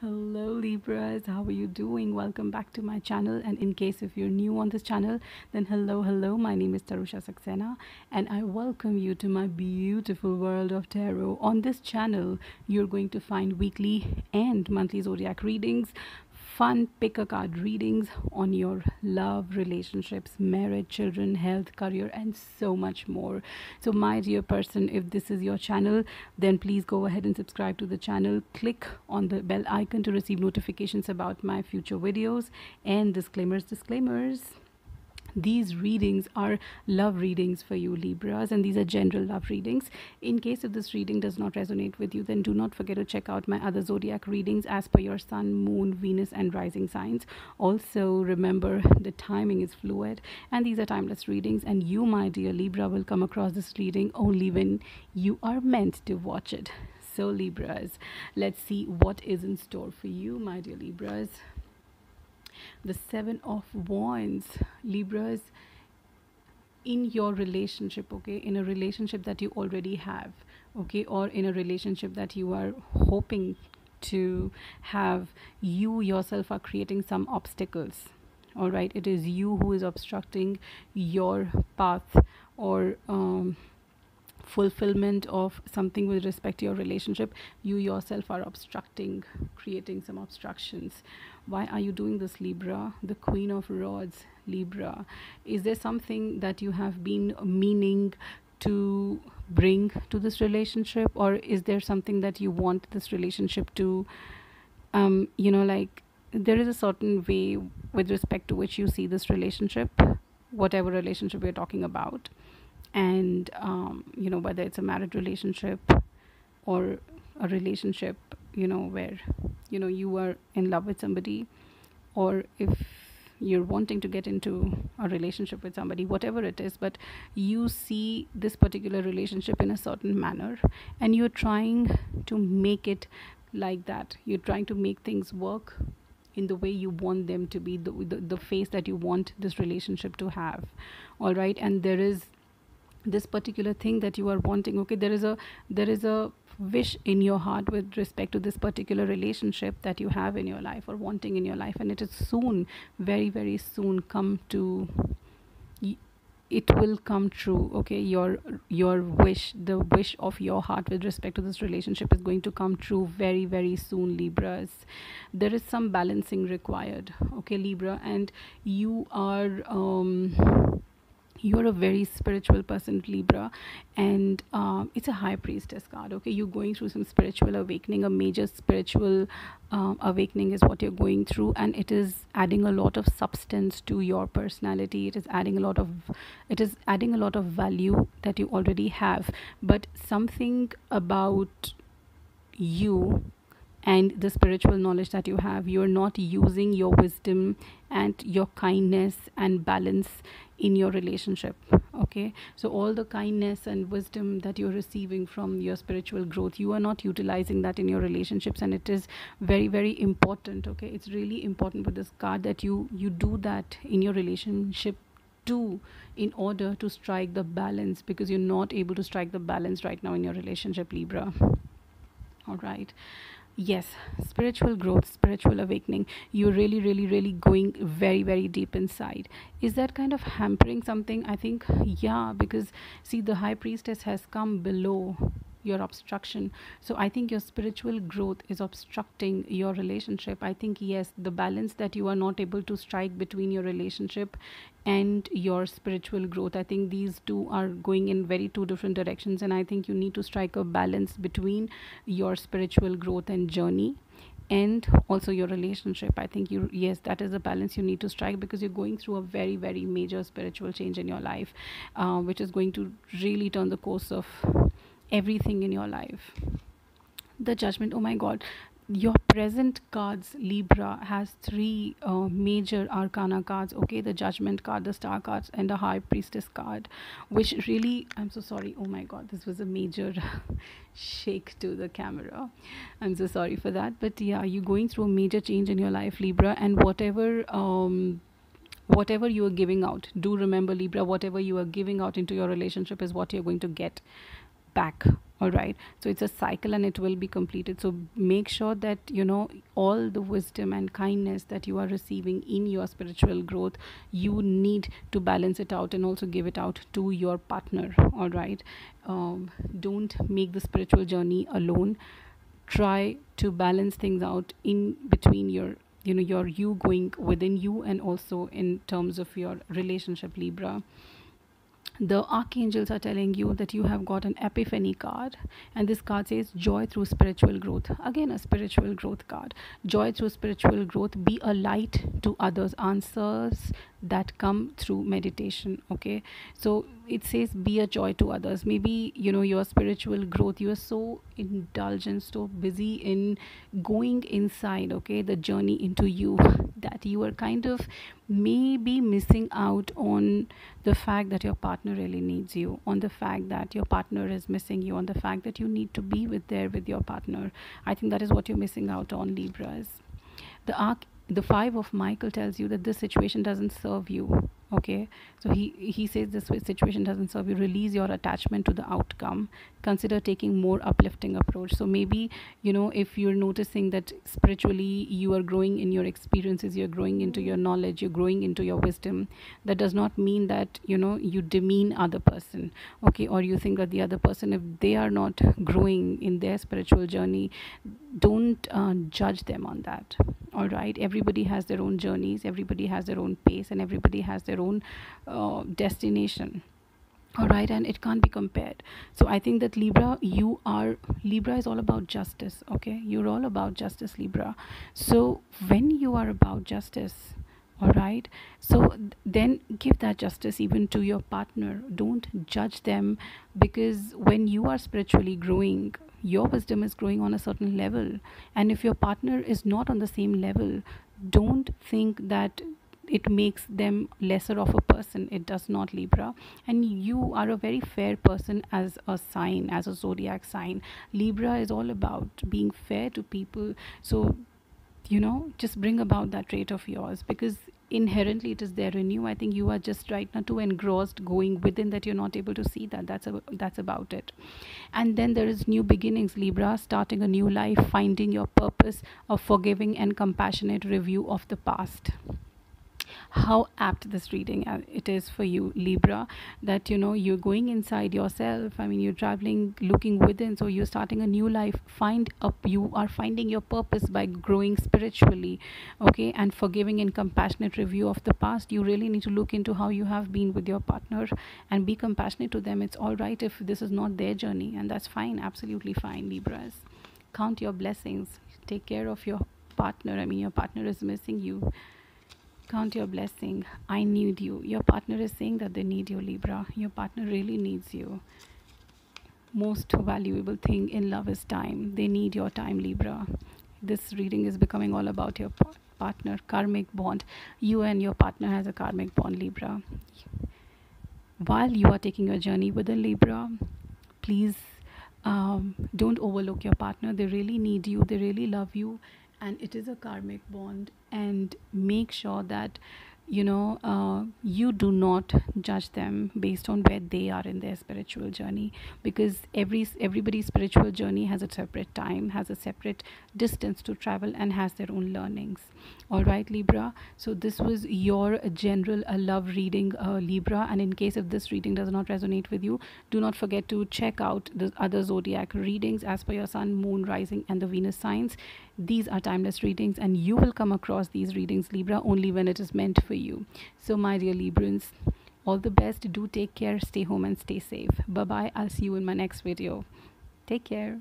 Hello Libras, how are you doing? Welcome back to my channel. And in case if you're new on this channel, then hello. My name is Tarusha Saxena, and I welcome you to my beautiful world of tarot. On this channel, you're going to find weekly and monthly zodiac readings, fun pick a card readings on your love, relationships, marriage, children, health, career, and so much more. So my dear person, if this is your channel, then please go ahead and subscribe to the channel. Click on the bell icon to receive notifications about my future videos. And disclaimers, these readings are love readings for you Libras, and these are general love readings. In case if this reading does not resonate with you, then do not forget to check out my other zodiac readings as per your sun, moon, Venus, and rising signs. Also remember, the timing is fluid and these are timeless readings, and you, my dear Libra, will come across this reading only when you are meant to watch it. So Libras, let's see what is in store for you, my dear Libras. The Seven of Wands. Libras, in your relationship, okay, in a relationship that you already have, okay, or in a relationship that you are hoping to have, you yourself are creating some obstacles. All right, it is you who is obstructing your path or fulfillment of something with respect to your relationship. You yourself are obstructing, creating some obstructions. Why are you doing this, Libra? The Queen of Rods, Libra. Is there something that you have been meaning to bring to this relationship, or is there something that you want this relationship to like, there is a certain way with respect to which you see this relationship, whatever relationship we're talking about, and whether it's a marriage relationship or a relationship where you are in love with somebody, or if you're wanting to get into a relationship with somebody, whatever it is, but you see this particular relationship in a certain manner and you're trying to make it like that. You're trying to make things work in the way you want them to be, the face that you want this relationship to have. All right, and there is this particular thing that you are wanting. Okay, there is a wish in your heart with respect to this particular relationship that you have in your life or wanting in your life, and it is soon, very soon come to, it will come true. Okay, your wish, the wish of your heart with respect to this relationship is going to come true very soon, Libras. There is some balancing required, okay, Libra, and you're a very spiritual person, Libra, and it's a High Priestess card. Okay, you're going through some spiritual awakening. A major spiritual awakening is what you're going through, and it is adding a lot of substance to your personality. It is adding a lot of value that you already have, but something about you and the spiritual knowledge that you have, you're not using your wisdom and your kindness and balance in your relationship. Okay, so all the kindness and wisdom that you're receiving from your spiritual growth, you are not utilizing that in your relationships, and it is very important. Okay, it's really important with this card that you do that in your relationship too, in order to strike the balance, because you're not able to strike the balance right now in your relationship, Libra. All right, yes, spiritual growth, spiritual awakening, you're really going very deep inside. Is that kind of hampering something? I think, yeah, because see, the High Priestess has come below your obstruction, so I think your spiritual growth is obstructing your relationship. I think, yes, the balance that you are not able to strike between your relationship and your spiritual growth, I think these two are going in very two different directions, and I think you need to strike a balance between your spiritual growth and journey and also your relationship. I think yes, that is the balance you need to strike, because you're going through a very major spiritual change in your life, which is going to really turn the course of everything in your life. The Judgment, oh my god, your present cards, Libra, has three major arcana cards. Okay, the Judgment card, the Star cards, and the High Priestess card, which really, I'm so sorry, oh my god, this was a major shake to the camera. I'm so sorry for that, but yeah, you're going through a major change in your life, Libra, and whatever you are giving out, do remember, Libra, whatever you are giving out into your relationship is what you're going to get back. All right, so it's a cycle and it will be completed. So make sure that all the wisdom and kindness that you are receiving in your spiritual growth, you need to balance it out and also give it out to your partner. All right, don't make the spiritual journey alone. Try to balance things out in between your you going within you, and also in terms of your relationship, Libra. The archangels are telling you that you have got an epiphany card, and this card says joy through spiritual growth. Again, a spiritual growth card. Joy through spiritual growth. Be a light to others. Answers that come through meditation. Okay, so it says be a joy to others. Maybe your spiritual growth, you are so indulgent, so busy in going inside, okay, the journey into you, that you are kind of maybe missing out on the fact that your partner really needs you, on the fact that your partner is missing you, on the fact that you need to be with your partner. I think that is what you're missing out on, Libras. The five of Michael tells you that this situation doesn't serve you. Okay, so he says this situation doesn't serve you. Release your attachment to the outcome. Consider taking more uplifting approach. So maybe if you're noticing that spiritually you are growing in your experiences, you're growing into your knowledge, you're growing into your wisdom, that does not mean that you demean other person, okay, or you think that the other person, if they are not growing in their spiritual journey, don't judge them on that. All right, everybody has their own journeys, everybody has their own pace, and everybody has their own destination. All right, and it can't be compared. So I think that Libra is all about justice. Okay, you're all about justice, Libra. So when you are about justice, all right, so then give that justice even to your partner. Don't judge them, because when you are spiritually growing, your wisdom is growing on a certain level, and if your partner is not on the same level, don't think that it makes them lesser of a person. It does not, Libra. And you are a very fair person as a sign, as a zodiac sign. Libra is all about being fair to people. So just bring about that trait of yours, because inherently it is there in you. I think you are just right now too engrossed going within that you're not able to see that. That's about it. And then there is new beginnings, Libra, starting a new life, finding your purpose, a forgiving and compassionate review of the past. How apt this reading it is for you, Libra, that you're going inside yourself. I mean, you're traveling, looking within, so you're starting a new life. You are finding your purpose by growing spiritually, okay, and forgiving and compassionate review of the past. You really need to look into how you have been with your partner and be compassionate to them. It's all right if this is not their journey, and that's fine, absolutely fine, Libras. Count your blessings, take care of your partner. I mean, your partner is missing you. Count your blessing. I need you. Your partner is saying that they need you, Libra. Your partner really needs you. Most valuable thing in love is time. They need your time, Libra. This reading is becoming all about your partner, karmic bond. You and your partner has a karmic bond, Libra. While you are taking your journey with a Libra, please don't overlook your partner. They really need you. They really love you, and it is a karmic bond. And make sure that you do not judge them based on where they are in their spiritual journey, because everybody's spiritual journey has a separate time, has a separate distance to travel, and has their own learnings. All right, Libra, so this was your general love reading, Libra. And in case if this reading does not resonate with you, do not forget to check out the other zodiac readings as per your sun, moon, rising, and the Venus signs. These are timeless readings, and you will come across these readings, Libra, only when it is meant for you. So my dear Librans, all the best. Do take care, stay home, and stay safe. Bye bye. I'll see you in my next video. Take care.